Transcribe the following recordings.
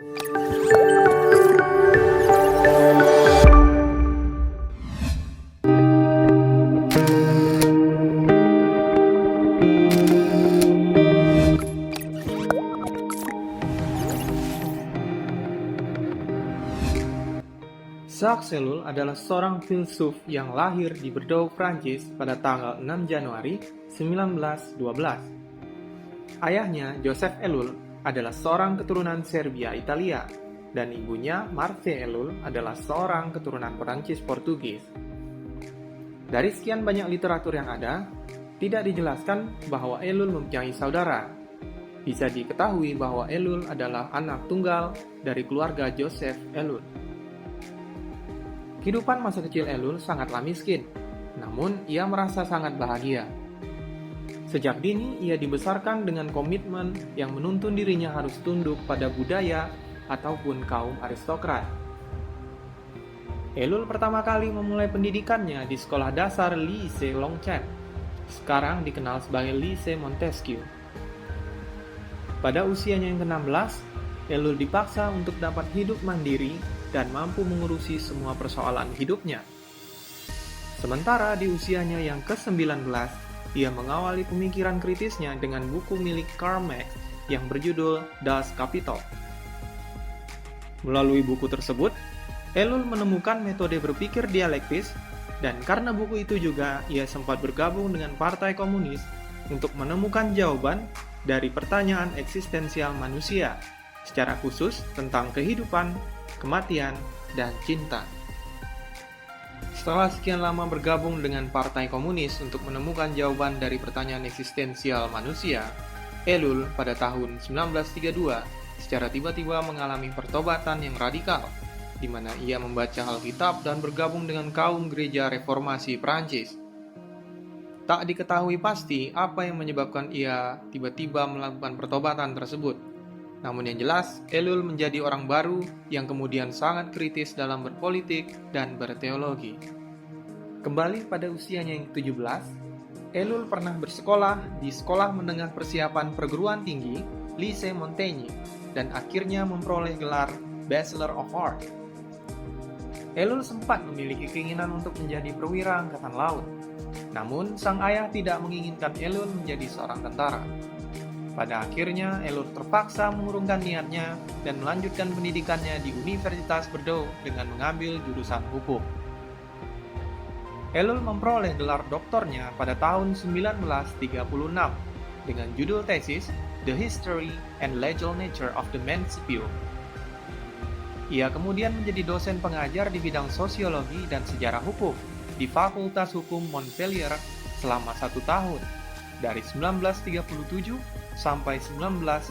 Jacques Ellul adalah seorang filsuf yang lahir di Bordeaux, Prancis pada tanggal 6 Januari 1912. Ayahnya, Joseph Ellul, adalah seorang keturunan Serbia-Italia, dan ibunya, Marthe Ellul, adalah seorang keturunan Perancis-Portugis. Dari sekian banyak literatur yang ada, tidak dijelaskan bahwa Ellul mempunyai saudara. Bisa diketahui bahwa Ellul adalah anak tunggal dari keluarga Joseph Ellul. Kehidupan masa kecil Ellul sangatlah miskin, namun ia merasa sangat bahagia. Sejak dini, ia dibesarkan dengan komitmen yang menuntun dirinya harus tunduk pada budaya ataupun kaum aristokrat. Ellul pertama kali memulai pendidikannya di sekolah dasar Lycée Longchamp, sekarang dikenal sebagai Lycée Montesquieu. Pada usianya yang ke-16, Ellul dipaksa untuk dapat hidup mandiri dan mampu mengurusi semua persoalan hidupnya. Sementara di usianya yang ke-19, ia mengawali pemikiran kritisnya dengan buku milik Karl Marx yang berjudul Das Kapital. Melalui buku tersebut, Ellul menemukan metode berpikir dialektis, dan karena buku itu juga ia sempat bergabung dengan Partai Komunis untuk menemukan jawaban dari pertanyaan eksistensial manusia, secara khusus tentang kehidupan, kematian, dan cinta. Setelah sekian lama bergabung dengan Partai Komunis untuk menemukan jawaban dari pertanyaan eksistensial manusia, Ellul pada tahun 1932 secara tiba-tiba mengalami pertobatan yang radikal, di mana ia membaca Alkitab dan bergabung dengan kaum gereja reformasi Prancis. Tak diketahui pasti apa yang menyebabkan ia tiba-tiba melakukan pertobatan tersebut. Namun yang jelas, Ellul menjadi orang baru yang kemudian sangat kritis dalam berpolitik dan berteologi. Kembali pada usianya yang ke-17, Ellul pernah bersekolah di Sekolah Menengah Persiapan Perguruan Tinggi Lycée Montaigne dan akhirnya memperoleh gelar Bachelor of Arts. Ellul sempat memiliki keinginan untuk menjadi perwira angkatan laut. Namun, sang ayah tidak menginginkan Ellul menjadi seorang tentara. Pada akhirnya, Ellul terpaksa mengurungkan niatnya dan melanjutkan pendidikannya di Universitas Bordeaux dengan mengambil jurusan hukum. Ellul memperoleh gelar doktornya pada tahun 1936 dengan judul tesis The History and Legal Nature of the Mancipio. Ia kemudian menjadi dosen pengajar di bidang sosiologi dan sejarah hukum di Fakultas Hukum Montpellier selama 1 tahun, dari 1937 sampai 1938.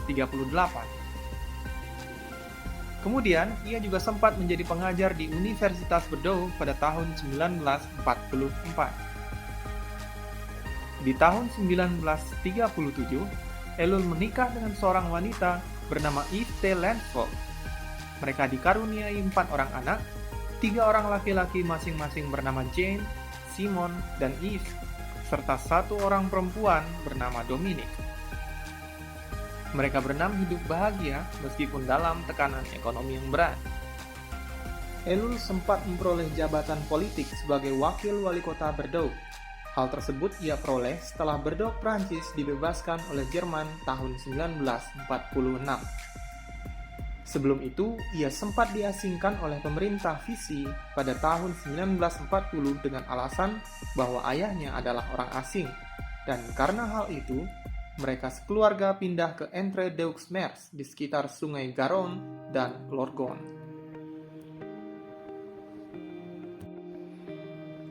Kemudian, ia juga sempat menjadi pengajar di Universitas Bordeaux pada tahun 1944. Di tahun 1937, Ellul menikah dengan seorang wanita bernama Yves de Lansfeld. Mereka dikaruniai 4 orang anak, 3 orang laki-laki masing-masing bernama Jane, Simon, dan Yves, serta 1 orang perempuan bernama Dominique. Mereka berenam hidup bahagia meskipun dalam tekanan ekonomi yang berat. Ellul sempat memperoleh jabatan politik sebagai wakil wali kota Bordeaux. Hal tersebut ia peroleh setelah Bordeaux, Prancis dibebaskan oleh Jerman tahun 1946. Sebelum itu, ia sempat diasingkan oleh pemerintah Vichy pada tahun 1940 dengan alasan bahwa ayahnya adalah orang asing. Dan karena hal itu, mereka sekeluarga pindah ke Entre-deux-Mers di sekitar sungai Garonne dan Lorgon.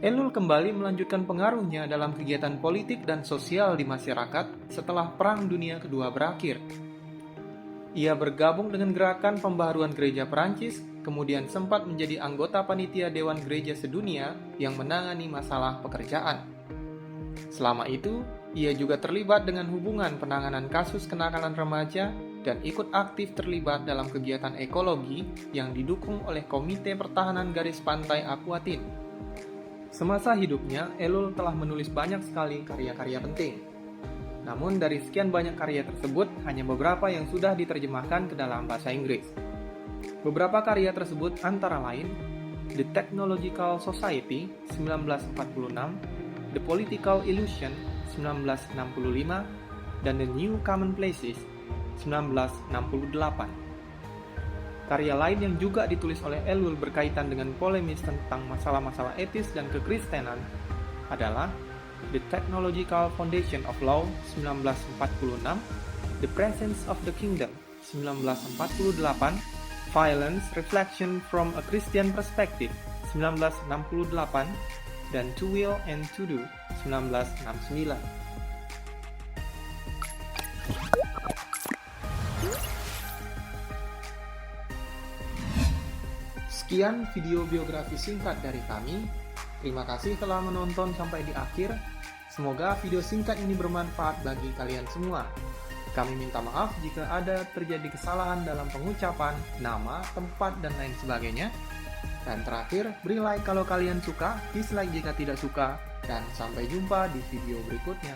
Ellul kembali melanjutkan pengaruhnya dalam kegiatan politik dan sosial di masyarakat setelah Perang Dunia Kedua berakhir. Ia bergabung dengan gerakan pembaharuan gereja Perancis, kemudian sempat menjadi anggota panitia Dewan Gereja Sedunia yang menangani masalah pekerjaan. Selama itu, ia juga terlibat dengan hubungan penanganan kasus kenakalan remaja dan ikut aktif terlibat dalam kegiatan ekologi yang didukung oleh Komite Pertahanan Garis Pantai Aquitaine. Semasa hidupnya, Ellul telah menulis banyak sekali karya-karya penting. Namun dari sekian banyak karya tersebut, hanya beberapa yang sudah diterjemahkan ke dalam bahasa Inggris. Beberapa karya tersebut antara lain The Technological Society 1946, The Political Illusion 1965, dan The New Commonplaces 1968. Karya lain yang juga ditulis oleh Elul berkaitan dengan polemis tentang masalah-masalah etis dan kekristenan adalah The Technological Foundation of Law 1946, The Presence of the Kingdom 1948, Violence Reflection from a Christian Perspective 1968, dan To Will and To Do 1969. Sekian video biografi singkat dari kami. Terima kasih telah menonton sampai di akhir. Semoga video singkat ini bermanfaat bagi kalian semua. Kami minta maaf jika ada terjadi kesalahan dalam pengucapan, nama, tempat, dan lain sebagainya. Dan terakhir, beri like kalau kalian suka, dislike jika tidak suka, dan sampai jumpa di video berikutnya.